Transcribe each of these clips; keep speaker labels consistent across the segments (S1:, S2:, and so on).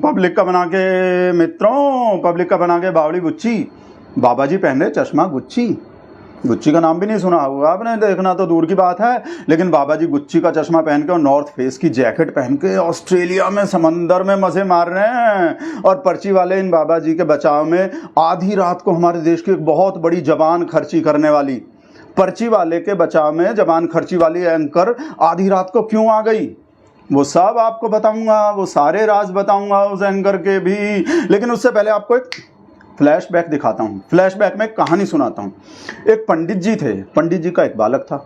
S1: Public का बना के मित्रों, पब्लिक का बना के बावड़ी बुच्ची, बाबा जी पहन रहे चश्मा गुच्ची। गुच्ची का नाम भी नहीं सुना होगा आपने, देखना तो दूर की बात है, लेकिन बाबा जी गुच्ची का चश्मा पहन के और नॉर्थ फेस की जैकेट पहन के ऑस्ट्रेलिया में समंदर में मजे मार रहे हैं। और पर्ची वाले इन बाबा जी के बचाव में आधी रात को हमारे देश की एक बहुत बड़ी जबान खर्ची करने वाली, पर्ची वाले के बचाव में जबान खर्ची वाली एंकर आधी रात को क्यों आ गई, वो सब आपको बताऊंगा, वो सारे राज बताऊंगा उस एंकर के भी। लेकिन उससे पहले आपको एक फ्लैशबैक दिखाता हूँ। फ्लैशबैक में एक कहानी सुनाता हूँ। एक पंडित जी थे, पंडित जी का एक बालक था।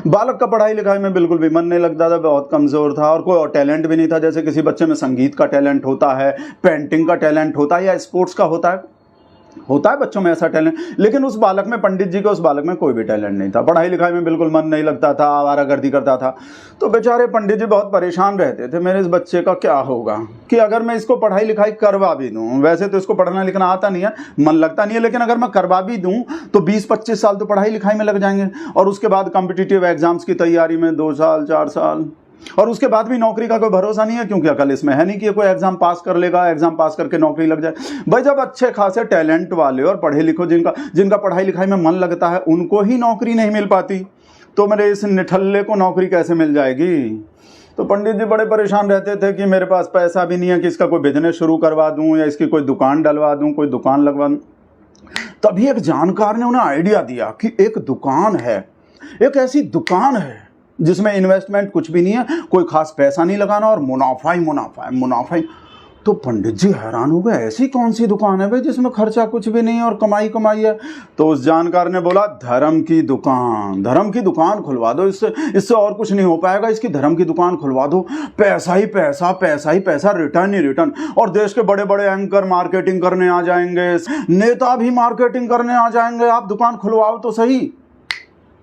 S1: बालक का पढ़ाई लिखाई में बिल्कुल भी मन नहीं लगता था, बहुत कमज़ोर था और कोई और टैलेंट भी नहीं था। जैसे किसी बच्चे में संगीत का टैलेंट होता है, पेंटिंग का टैलेंट होता है या स्पोर्ट्स का होता है बच्चों में ऐसा टैलेंट, लेकिन उस बालक में, पंडित जी के उस बालक में कोई भी टैलेंट नहीं था। पढ़ाई लिखाई में बिल्कुल मन नहीं लगता था, आवारागर्दी करता था। तो बेचारे पंडित जी बहुत परेशान रहते थे, मेरे इस बच्चे का क्या होगा, कि अगर मैं इसको पढ़ाई लिखाई करवा भी दूं, वैसे तो इसको पढ़ना लिखना आता नहीं है, मन लगता नहीं है, लेकिन अगर मैं करवा भी दूं तो 20-25 साल तो पढ़ाई लिखाई में लग जाएंगे, और उसके बाद कॉम्पिटिटिव एग्जाम्स की तैयारी में 2 साल 4 साल, और उसके बाद भी नौकरी का कोई भरोसा नहीं है, क्योंकि अकल इसमें है नहीं कि कोई एग्जाम पास कर लेगा, एग्जाम पास करके नौकरी लग जाए। भाई जब अच्छे खासे टैलेंट वाले और पढ़े लिखो जिनका पढ़ाई लिखाई में मन लगता है उनको ही नौकरी नहीं मिल पाती, तो मेरे इस निठल्ले को नौकरी कैसे मिल जाएगी। तो पंडित जी बड़े परेशान रहते थे कि मेरे पास पैसा भी नहीं है कि इसका कोई बिजनेस शुरू करवा दूं या इसकी कोई दुकान डलवा दूं, कोई दुकान लगवा दूं। तभी एक जानकार ने उन्हें आइडिया दिया कि एक दुकान है, एक ऐसी दुकान है जिसमें इन्वेस्टमेंट कुछ भी नहीं है, कोई खास पैसा नहीं लगाना और मुनाफा ही मुनाफा है, मुनाफा ही। तो पंडित जी हैरान हो गए, ऐसी कौन सी दुकान है भाई जिसमें खर्चा कुछ भी नहीं है और कमाई कमाई है। तो उस जानकार ने बोला, धर्म की दुकान, धर्म की दुकान खुलवा दो, इससे और कुछ नहीं हो पाएगा, इसकी धर्म की दुकान खुलवा दो, पैसा ही पैसा, पैसा ही पैसा, रिटर्न ही रिटर्न, और देश के बड़े बड़े एंकर मार्केटिंग करने आ जाएंगे, नेता भी मार्केटिंग करने आ जाएंगे, आप दुकान खुलवाओ तो सही।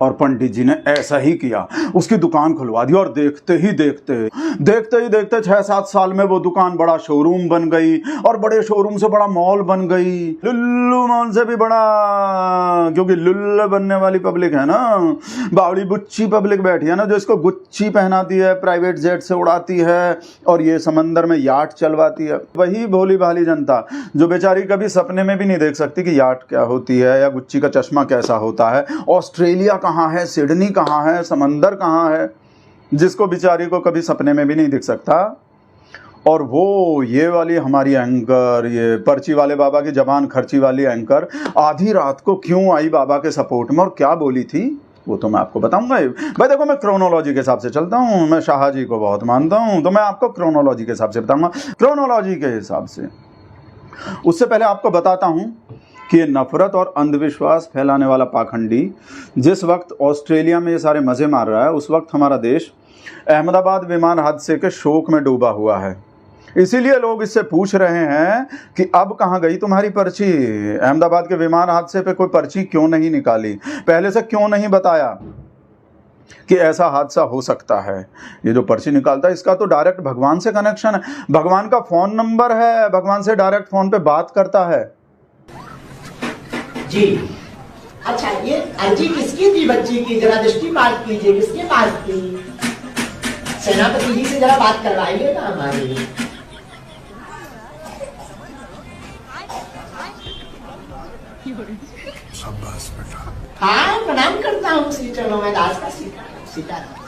S1: और पंडित जी ने ऐसा ही किया, उसकी दुकान खुलवा दी, और देखते ही देखते 6-7 साल में वो दुकान बड़ा शोरूम बन गई, और बड़े शोरूम से बड़ा मॉल बन गई, लुल्लू मॉल से भी बड़ा, क्योंकि लुल्लू बनने वाली पब्लिक है ना, बावड़ी बुच्ची पब्लिक बैठी है ना, जो इसको गुच्ची पहनाती है, प्राइवेट जेट से उड़ाती है, और ये समंदर में याट चलवाती है। वही भोली भाली जनता जो बेचारी कभी सपने में भी नहीं देख सकती कि याट क्या होती है या गुच्ची का चश्मा कैसा होता है, ऑस्ट्रेलिया कहाँ है, सिडनी कहाँ है, समंदर कहाँ है, जिसको बेचारी को कभी सपने में भी नहीं दिख सकता। और वो ये वाली हमारी एंकर, ये पर्ची वाले बाबा की जबान खर्ची वाली एंकर आधी रात को क्यों आई बाबा के सपोर्ट में और क्या बोली थी, वो तो मैं आपको बताऊंगा। भाई देखो, मैं क्रोनोलॉजी के हिसाब से चलता हूँ, मैं शाह जी को बहुत मानता हूँ, तो मैं आपको क्रोनोलॉजी के हिसाब से बताऊंगा, क्रोनोलॉजी के हिसाब से। उससे पहले आपको बताता हूँ कि ये नफरत और अंधविश्वास फैलाने वाला पाखंडी जिस वक्त ऑस्ट्रेलिया में ये सारे मज़े मार रहा है, उस वक्त हमारा देश अहमदाबाद विमान हादसे के शोक में डूबा हुआ है। इसीलिए लोग इससे पूछ रहे हैं कि अब कहाँ गई तुम्हारी पर्ची, अहमदाबाद के विमान हादसे पे कोई पर्ची क्यों नहीं निकाली, पहले से क्यों नहीं बताया कि ऐसा हादसा हो सकता है। ये जो पर्ची निकालता है इसका तो डायरेक्ट भगवान से कनेक्शन है, भगवान का फ़ोन नंबर है, भगवान से डायरेक्ट फ़ोन पे बात करता है
S2: जी। अच्छा, ये अर्जी किसकी थी बच्ची की, जरा दृष्टि पाठ कीजिए, किसके पास थी? सेनापति जी से जरा बात करवाइए ना हमारी। हाँ, प्रणाम करता हूँ श्री चरणों में, दास का सीताराम।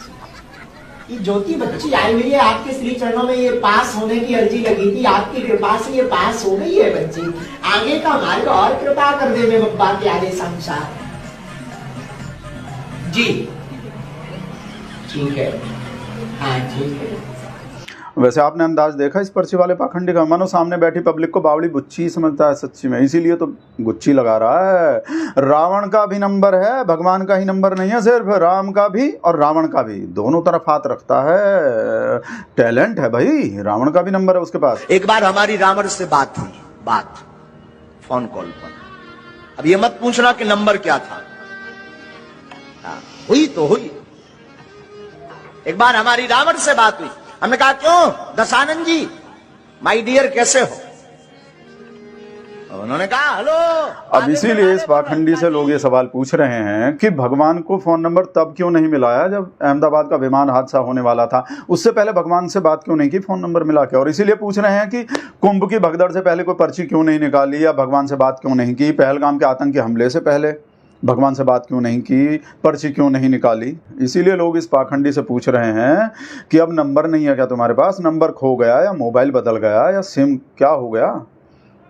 S2: ये ज्योति बच्ची आई हुई है आपके श्री चरणों में, ये पास होने की अर्जी लगी थी, आपकी कृपा से ये पास हो गई है बच्ची। आगे का मार्ग और कृपा कर दे मेरे बप्पा के आगे संसार जी। ठीक है, हाँ ठीक है।
S1: वैसे आपने अंदाज देखा इस पर्ची वाले पाखंडी का, मानो सामने बैठी पब्लिक को बावड़ी बुच्ची समझता है सच्ची में, इसीलिए तो गुच्ची लगा रहा है। रावण का भी नंबर है, भगवान का ही नंबर नहीं है सिर्फ, राम का भी और रावण का भी, दोनों तरफ हाथ रखता है। टैलेंट है भाई, रावण का भी नंबर है उसके पास।
S2: एक बार हमारी रावण से बात हुई, बात फोन कॉल पर। अब ये मत पूछना कि नंबर क्या था, हुई तो हुई। एक बार हमारी रावण से बात हुई, हमने कहा क्यों दशानंद जी, माय डियर कैसे हो? उन्होंने कहा हेलो।
S1: अब इसीलिए इस पाखंडी से लोग ये सवाल पूछ रहे हैं कि भगवान को फोन नंबर तब क्यों नहीं मिलाया जब अहमदाबाद का विमान हादसा होने वाला था, उससे पहले भगवान से बात क्यों नहीं की फोन नंबर मिला के। और इसीलिए पूछ रहे हैं कि कुंभ की भगदड़ से पहले कोई पर्ची क्यों नहीं निकाली या भगवान से बात क्यों नहीं की, पहलगाम के आतंकी हमले से पहले भगवान से बात क्यों नहीं की, पर्ची क्यों नहीं निकाली। इसीलिए लोग इस पाखंडी से पूछ रहे हैं कि अब नंबर नहीं है क्या तुम्हारे पास, नंबर खो गया या मोबाइल बदल गया या सिम क्या हो गया।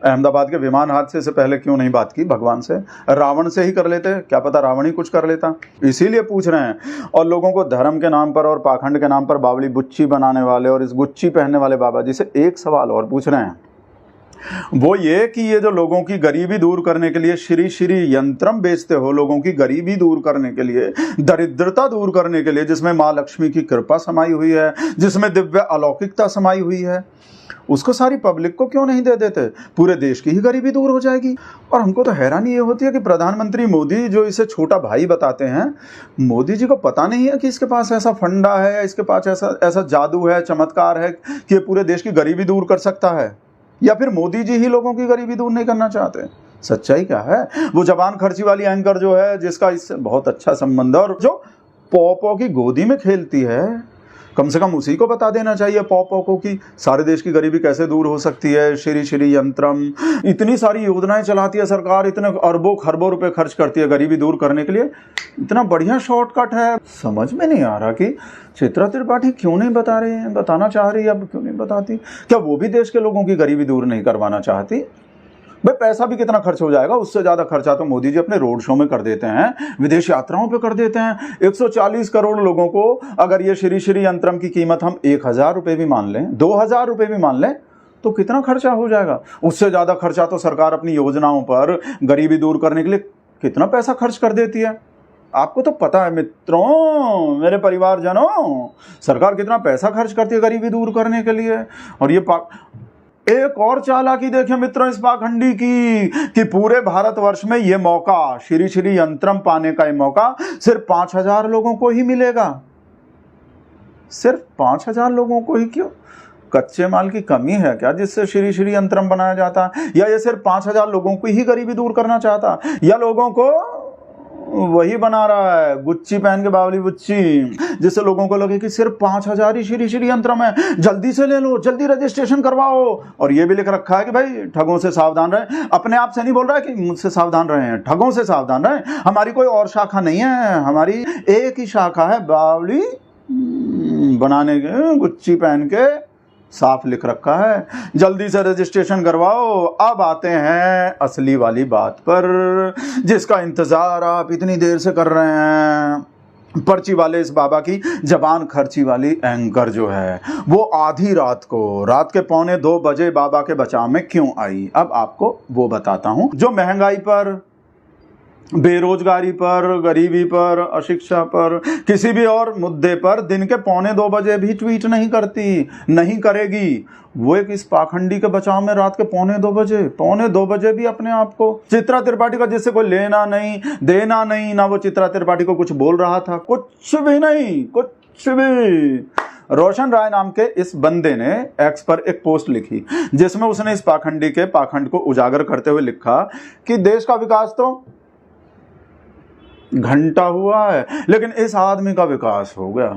S1: अहमदाबाद के विमान हादसे से पहले क्यों नहीं बात की भगवान से, रावण से ही कर लेते, क्या पता रावण ही कुछ कर लेता। इसीलिए पूछ रहे हैं। और लोगों को धर्म के नाम पर और पाखंड के नाम पर बावली बुच्ची बनाने वाले और इस गुच्ची पहनने वाले बाबा जी से एक सवाल और पूछ रहे हैं, वो ये कि ये जो लोगों की गरीबी दूर करने के लिए श्री श्री यंत्रम बेचते हो, लोगों की गरीबी दूर करने के लिए, दरिद्रता दूर करने के लिए, जिसमें माँ लक्ष्मी की कृपा समाई हुई है, जिसमें दिव्य अलौकिकता समाई हुई है, उसको सारी पब्लिक को क्यों नहीं दे देते, पूरे देश की ही गरीबी दूर हो जाएगी। और हमको तो हैरानी ये होती है कि प्रधानमंत्री मोदी जो इसे छोटा भाई बताते हैं, मोदी जी को पता नहीं है कि इसके पास ऐसा फंडा है, इसके पास ऐसा जादू है, चमत्कार है कि ये पूरे देश की गरीबी दूर कर सकता है। या फिर मोदी जी ही लोगों की गरीबी दूर नहीं करना चाहते। सच्चाई क्या है, वो जबान खर्ची वाली एंकर जो है, जिसका इससे बहुत अच्छा संबंध है और जो पॉपो की गोदी में खेलती है, कम से कम उसी को बता देना चाहिए पॉपो को कि सारे देश की गरीबी कैसे दूर हो सकती है। श्री श्री यंत्रम, इतनी सारी योजनाएं चलाती है सरकार, इतने अरबों खरबों रुपए खर्च करती है गरीबी दूर करने के लिए, इतना बढ़िया शॉर्टकट है। समझ में नहीं आ रहा कि चित्रा त्रिपाठी क्यों नहीं बता रही है, बताना चाह रही है, अब क्यों नहीं बताती। क्या वो भी देश के लोगों की गरीबी दूर नहीं करवाना चाहती? भाई पैसा भी कितना खर्च हो जाएगा, उससे ज़्यादा खर्चा तो मोदी जी अपने रोड शो में कर देते हैं, विदेश यात्राओं पे कर देते हैं। 140 करोड़ लोगों को अगर ये श्री श्री यंत्रम की कीमत हम 1000 रुपये भी मान लें, 2000 रुपये भी मान लें, तो कितना खर्चा हो जाएगा। उससे ज़्यादा खर्चा तो सरकार अपनी योजनाओं पर गरीबी दूर करने के लिए कितना पैसा खर्च कर देती है। आपको तो पता है मित्रों, मेरे परिवारजनों, सरकार कितना पैसा खर्च करती है गरीबी दूर करने के लिए। और ये एक और चालाकी देखें मित्रों इस पाखंडी की, कि पूरे भारतवर्ष में ये मौका, श्री श्री यंत्रम पाने का ये मौका सिर्फ 5000 लोगों को ही मिलेगा। सिर्फ 5000 लोगों को ही क्यों? कच्चे माल की कमी है क्या जिससे श्री श्री यंत्रम बनाया जाता, या ये सिर्फ 5000 लोगों की ही गरीबी दूर करना चाहता, या लोगों को वही बना रहा है गुच्ची पहन के बावली बुच्ची, जिससे लोगों को लगे कि सिर्फ 5000 ही श्री श्री यंत्रम है, जल्दी से ले लो, जल्दी रजिस्ट्रेशन करवाओ। और ये भी लिख रखा है कि भाई ठगों से सावधान रहें। अपने आप से नहीं बोल रहा है कि मुझसे सावधान रहें, ठगों से सावधान रहें। हमारी कोई और शाखा नहीं है, हमारी एक ही शाखा है, बावली बनाने के गुच्ची पहन के, साफ लिख रखा है, जल्दी से रजिस्ट्रेशन करवाओ। अब आते हैं असली वाली बात पर, जिसका इंतजार आप इतनी देर से कर रहे हैं। पर्ची वाले इस बाबा की जबान खर्ची वाली एंकर जो है, वो आधी रात को, रात के 1:45 बजे बाबा के बचाव में क्यों आई, अब आपको वो बताता हूं। जो महंगाई पर, बेरोजगारी पर, गरीबी पर, अशिक्षा पर, किसी भी और मुद्दे पर दिन के 1:45 बजे भी ट्वीट नहीं करती, नहीं करेगी, वो एक इस पाखंडी के बचाव में रात के 1:45 बजे भी अपने आप को, चित्रा त्रिपाठी का जिससे कोई लेना नहीं देना नहीं, ना वो चित्रा त्रिपाठी को कुछ बोल रहा था, कुछ भी नहीं, कुछ भी। रोशन राय नाम के इस बंदे ने एक्स पर एक पोस्ट लिखी, जिसमें उसने इस पाखंडी के पाखंड को उजागर करते हुए लिखा कि देश का विकास तो घंटा हुआ है, लेकिन इस आदमी का विकास हो गया।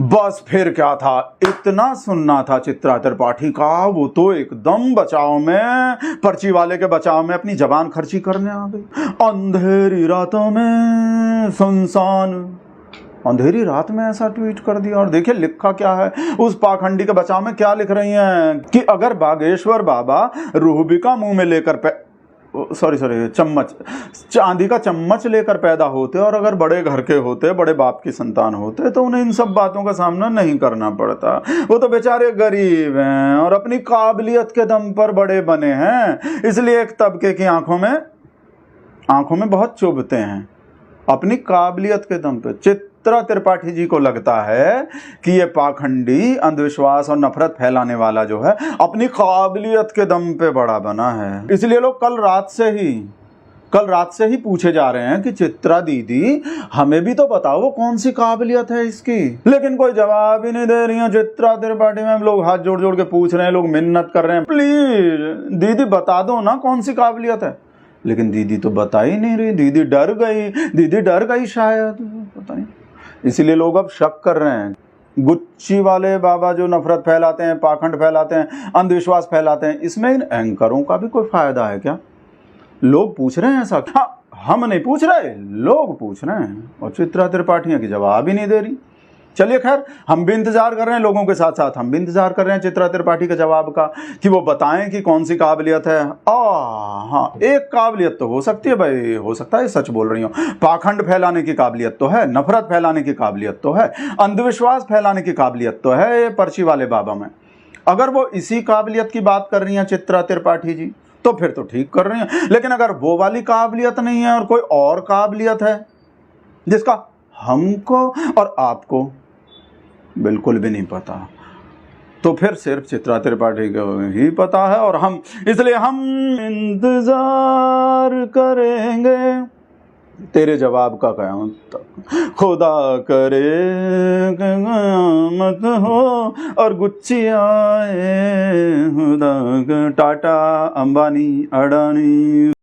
S1: बस फिर क्या था, इतना सुनना था चित्रा त्रिपाठी का, वो तो एकदम बचाव में, पर्ची वाले के बचाव में अपनी जबान खर्ची करने आ गई। अंधेरी रातों में सुनसान, अंधेरी रात में ऐसा ट्वीट कर दिया। और देखिए लिखा क्या है, उस पाखंडी के बचाव में क्या लिख रही हैं कि अगर बागेश्वर बाबा रूहबिका मुंह में लेकर चम्मच, चांदी का चम्मच लेकर पैदा होते और अगर बड़े घर के होते, बड़े बाप की संतान होते, तो उन्हें इन सब बातों का सामना नहीं करना पड़ता। वो तो बेचारे गरीब हैं और अपनी काबिलियत के दम पर बड़े बने हैं, इसलिए एक तबके की आंखों में बहुत चुभते हैं, अपनी काबिलियत के दम पे। चित्रा त्रिपाठी जी को लगता है कि ये पाखंडी, अंधविश्वास और नफरत फैलाने वाला जो है, अपनी काबिलियत के दम पे बड़ा बना है। इसलिए लोग कल कल रात से ही पूछे जा रहे हैं कि चित्रा दीदी हमें भी तो बताओ वो कौन सी काबिलियत है इसकी, लेकिन कोई जवाब ही नहीं दे रही है। चित्रा त्रिपाठी मैम, लोग हाथ जोड़ जोड़ के पूछ रहे हैं, लोग मिन्नत कर रहे हैं, प्लीज दीदी बता दो ना कौन सी काबिलियत है। लेकिन दीदी तो बता ही नहीं रही, दीदी डर गई शायद, पता नहीं। इसीलिए लोग अब शक कर रहे हैं। गुच्ची वाले बाबा जो नफरत फैलाते हैं, पाखंड फैलाते हैं, अंधविश्वास फैलाते हैं, इसमें इन एंकरों का भी कोई फायदा है क्या? लोग पूछ रहे हैं ऐसा। हाँ, हम नहीं पूछ रहे, लोग पूछ रहे हैं, और चित्रा त्रिपाठी की जवाब ही नहीं दे रही। चलिए खैर, हम भी इंतजार कर रहे हैं, लोगों के साथ साथ हम भी इंतजार कर रहे हैं चित्रा त्रिपाठी के जवाब का, कि वो बताएं कि कौन सी काबिलियत है। हाँ, एक काबिलियत तो हो सकती है भाई, हो सकता है सच बोल रही हो। पाखंड फैलाने की काबिलियत तो है, नफरत फैलाने की काबिलियत तो है, अंधविश्वास फैलाने की काबिलियत तो है ये पर्ची वाले बाबा में। अगर वो इसी काबिलियत की बात कर रही हैं चित्रा त्रिपाठी जी, तो फिर तो ठीक कर रही हैं। लेकिन अगर वो वाली काबिलियत नहीं है और कोई और काबिलियत है जिसका हमको और आपको बिल्कुल भी नहीं पता, तो फिर सिर्फ चित्रा त्रिपाठी को ही पता है, और हम इसलिए हम इंतजार करेंगे तेरे जवाब का क़यामत तक। खुदा करे क़यामत हो और गुच्ची आए, खुदा टाटा अंबानी अडानी।